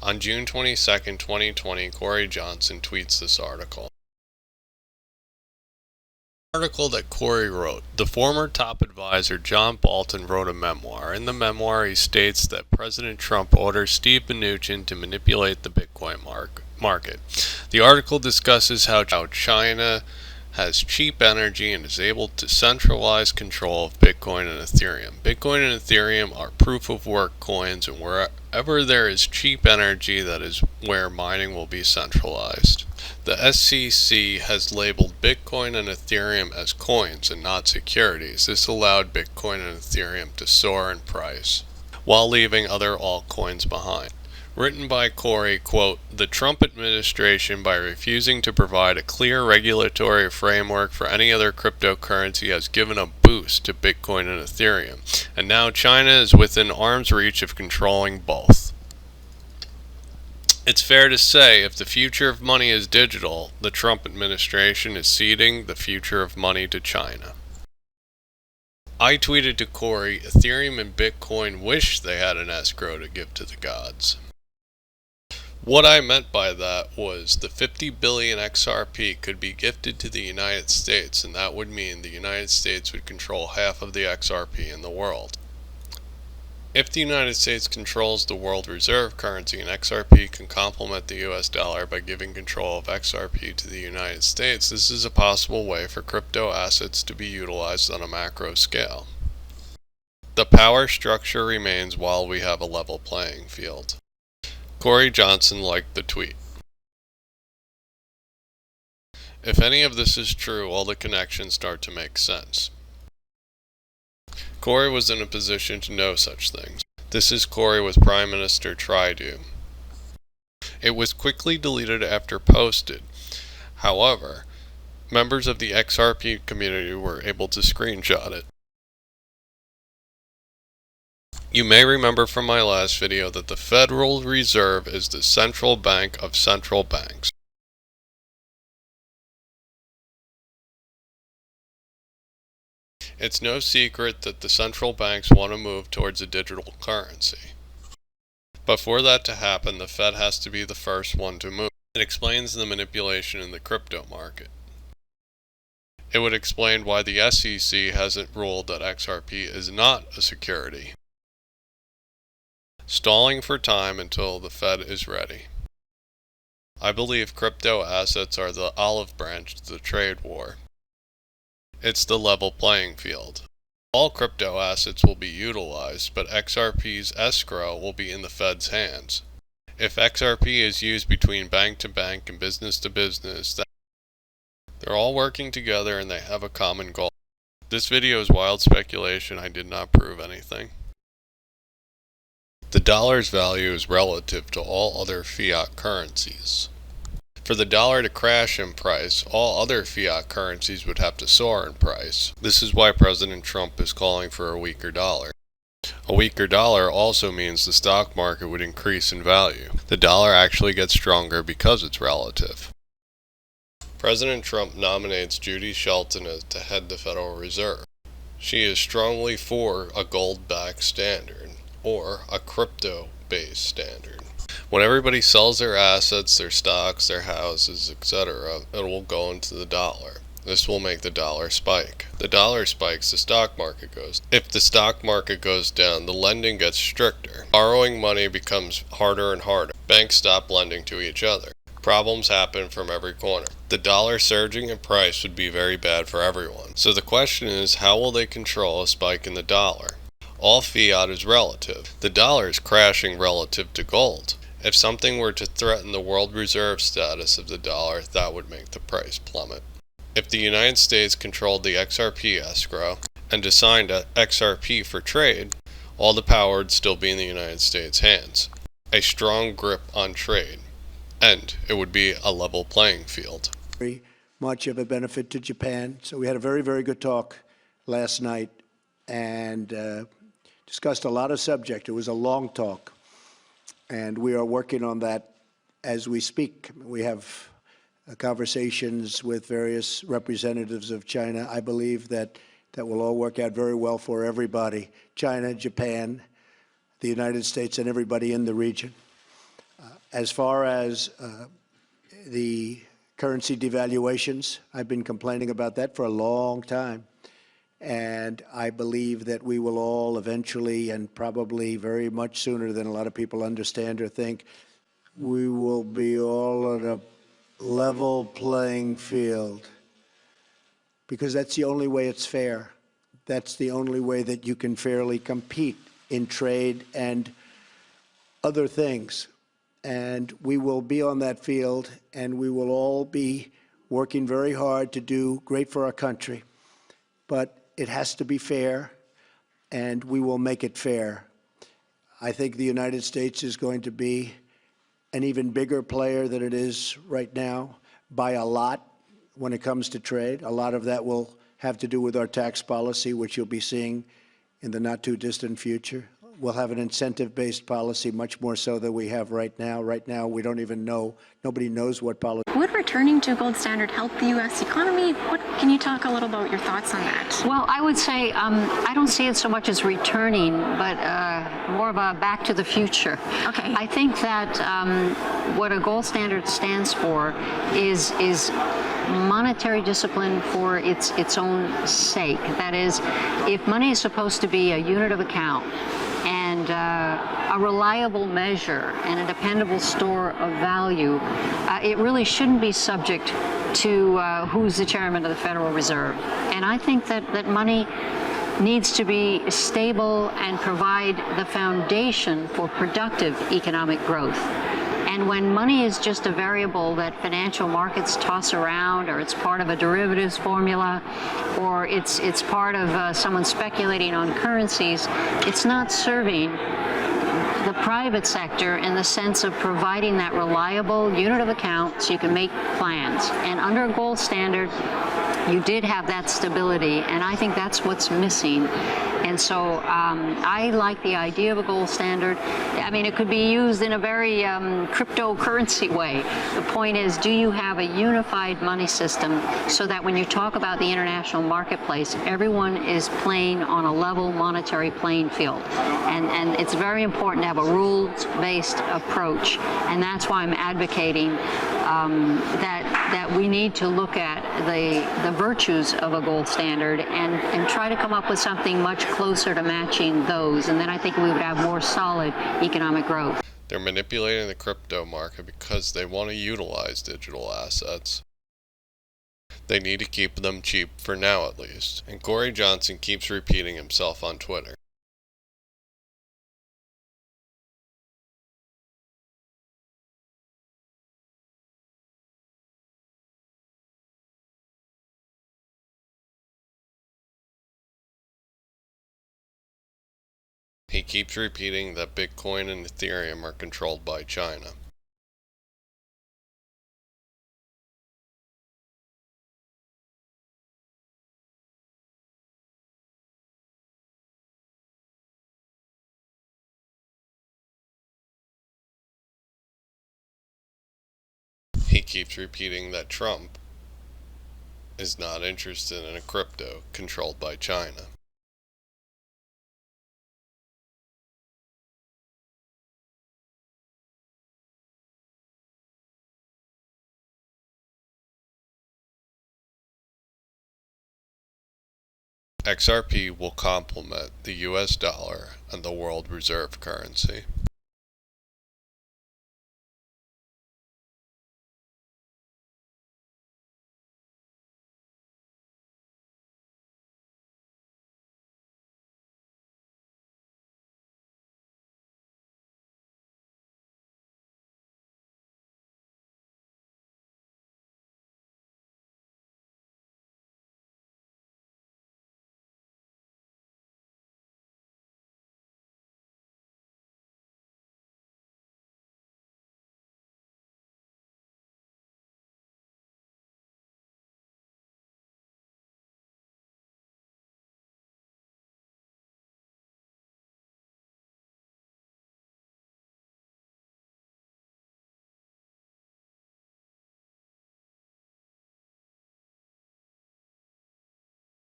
On June 22, 2020, Cory Johnson tweets this article. Article that Cory wrote. The former top advisor John Bolton wrote a memoir. In the memoir, he states that President Trump orders Steve Mnuchin to manipulate the Bitcoin market. The article discusses how China has cheap energy and is able to centralize control of Bitcoin and Ethereum. Bitcoin and Ethereum are proof-of-work coins, and wherever there is cheap energy, that is where mining will be centralized. The SEC has labeled Bitcoin and Ethereum as coins and not securities. This allowed Bitcoin and Ethereum to soar in price, while leaving other altcoins behind. Written by Cory, quote, "The Trump administration, by refusing to provide a clear regulatory framework for any other cryptocurrency, has given a boost to Bitcoin and Ethereum, and now China is within arm's reach of controlling both. It's fair to say, if the future of money is digital, the Trump administration is ceding the future of money to China." I tweeted to Cory, "Ethereum and Bitcoin wish they had an escrow to give to the gods." What I meant by that was the 50 billion XRP could be gifted to the United States, and that would mean the United States would control half of the XRP in the world. If the United States controls the world reserve currency, and XRP can complement the US dollar by giving control of XRP to the United States, this is a possible way for crypto assets to be utilized on a macro scale. The power structure remains while we have a level playing field. Cory Johnson liked the tweet. If any of this is true, all the connections start to make sense. Cory was in a position to know such things. This is Cory with Prime Minister Tridu. It was quickly deleted after posted. However, members of the XRP community were able to screenshot it. You may remember from my last video that the Federal Reserve is the central bank of central banks. It's no secret that the central banks want to move towards a digital currency. But for that to happen, the Fed has to be the first one to move. It explains the manipulation in the crypto market. It would explain why the SEC hasn't ruled that XRP is not a security, stalling for time until the Fed is ready. I believe crypto assets are the olive branch to the trade war. It's the level playing field. All crypto assets will be utilized, but XRP's escrow will be in the Fed's hands. If XRP is used between bank to bank and business to business, then they're all working together and they have a common goal. This video is wild speculation. I did not prove anything. The dollar's value is relative to all other fiat currencies. For the dollar to crash in price, all other fiat currencies would have to soar in price. This is why President Trump is calling for a weaker dollar. A weaker dollar also means the stock market would increase in value. The dollar actually gets stronger because it's relative. President Trump nominates Judy Shelton to head the Federal Reserve. She is strongly for a gold-backed standard, or a crypto-based standard. When everybody sells their assets, their stocks, their houses, etc., it will go into the dollar. This will make the dollar spike. The dollar spikes, the stock market goes. If the stock market goes down, the lending gets stricter. Borrowing money becomes harder and harder. Banks stop lending to each other. Problems happen from every corner. The dollar surging in price would be very bad for everyone. So the question is, how will they control a spike in the dollar? All fiat is relative. The dollar is crashing relative to gold. If something were to threaten the world reserve status of the dollar, that would make the price plummet. If the United States controlled the XRP escrow and assigned XRP for trade, all the power would still be in the United States' hands. A strong grip on trade, and it would be a level playing field. Very much of a benefit to Japan. So we had a very, very good talk last night and discussed a lot of subject. It was a long talk. And we are working on that as we speak. We have conversations with various representatives of China. I believe that will all work out very well for everybody, China, Japan, the United States, and everybody in the region. As far as the currency devaluations, I've been complaining about that for a long time. And I believe that we will all eventually, and probably very much sooner than a lot of people understand or think, we will be all on a level playing field. Because that's the only way it's fair. That's the only way that you can fairly compete in trade and other things. And we will be on that field, and we will all be working very hard to do great for our country. But it has to be fair, and we will make it fair. I think the United States is going to be an even bigger player than it is right now by a lot when it comes to trade. A lot of that will have to do with our tax policy, which you'll be seeing in the not-too-distant future. We'll have an incentive-based policy, much more so than we have right now. Right now, we don't even know. Nobody knows what policy. Would returning to a gold standard help the U.S. economy? Can you talk a little about your thoughts on that? Well, I would say I don't see it so much as returning, but more of a back to the future. Okay. I think that what a gold standard stands for is monetary discipline for its own sake. That is, if money is supposed to be a unit of account and a reliable measure and a dependable store of value, it really shouldn't be subject to who's the chairman of the Federal Reserve. And I think that money needs to be stable and provide the foundation for productive economic growth. And when money is just a variable that financial markets toss around, or it's part of a derivatives formula, or it's part of someone speculating on currencies, it's not serving the private sector in the sense of providing that reliable unit of account so you can make plans. And under a gold standard, you did have that stability, and I think that's what's missing. And so I like the idea of a gold standard. I mean, it could be used in a very cryptocurrency way. The point is, do you have a unified money system so that when you talk about the international marketplace, everyone is playing on a level monetary playing field? And it's very important to have a rules-based approach. And that's why I'm advocating that we need to look at the virtues of a gold standard and try to come up with something much closer to matching those, and then I think we would have more solid economic growth. They're manipulating the crypto market because they want to utilize digital assets. They need to keep them cheap for now at least, and Cory Johnson keeps repeating himself on Twitter. He keeps repeating that Bitcoin and Ethereum are controlled by China. He keeps repeating that Trump is not interested in a crypto controlled by China. XRP will complement the US dollar and the world reserve currency.